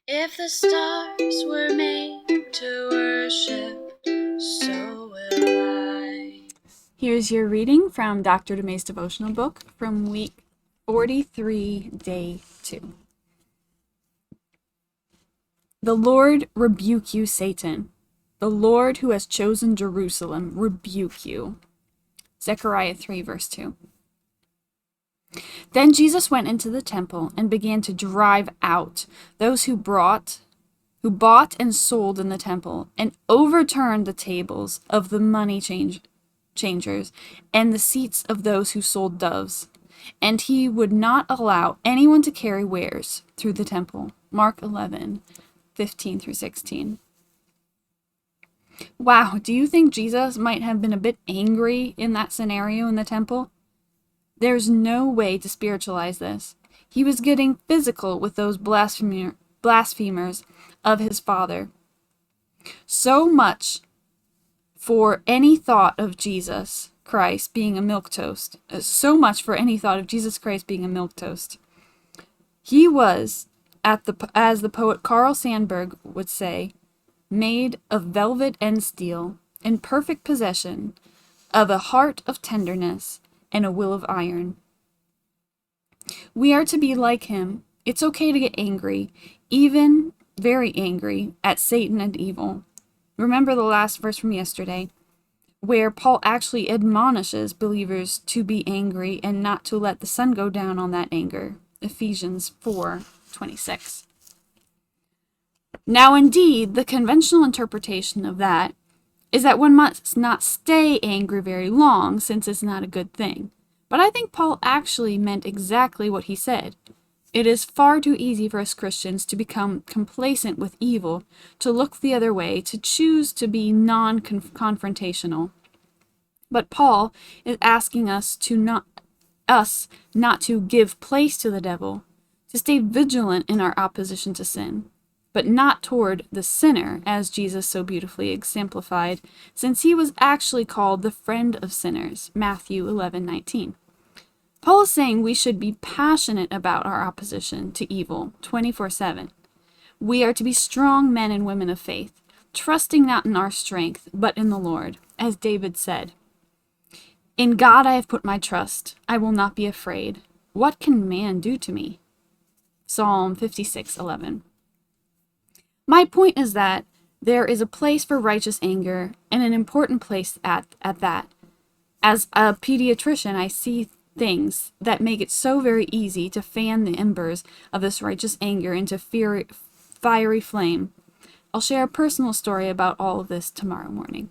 If the stars were made to worship, so will I. Here's your reading from Dr. DeMay's devotional book from week 43, day 2. The Lord rebuke you, Satan. The Lord who has chosen Jerusalem rebuke you. Zechariah 3, verse 2. Then Jesus went into the temple and began to drive out those who bought and sold in the temple, and overturned the tables of the money changers and the seats of those who sold doves. And he would not allow anyone to carry wares through the temple. Mark 11:15 through 16. Wow, do you think Jesus might have been a bit angry in that scenario in the temple? There's no way to spiritualize this. He was getting physical with those blasphemers of his Father. So much for any thought of Jesus Christ being a milquetoast. So much for any thought of Jesus Christ being a milquetoast. He was, as the poet Carl Sandburg would say, made of velvet and steel, in perfect possession of a heart of tenderness and a will of iron. We are to be like him. It's okay to get angry, even very angry, at Satan and evil. Remember the last verse from yesterday, where Paul actually admonishes believers to be angry and not to let the sun go down on that anger. Ephesians 4:26. Now, indeed, the conventional interpretation of that is that one must not stay angry very long, since it's not a good thing. But I think Paul actually meant exactly what he said. It is far too easy for us Christians to become complacent with evil, to look the other way, to choose to be non-confrontational. But Paul is asking us not to give place to the devil, to stay vigilant in our opposition to sin, but not toward the sinner, as Jesus so beautifully exemplified, since he was actually called the friend of sinners, Matthew 11:19. Paul is saying we should be passionate about our opposition to evil 24/7. We are to be strong men and women of faith, trusting not in our strength, but in the Lord, as David said, "In God I have put my trust. I will not be afraid. What can man do to me?" Psalm 56:11. My point is that there is a place for righteous anger, and an important place at that. As a pediatrician, I see things that make it so very easy to fan the embers of this righteous anger into fiery flame. I'll share a personal story about all of this tomorrow morning.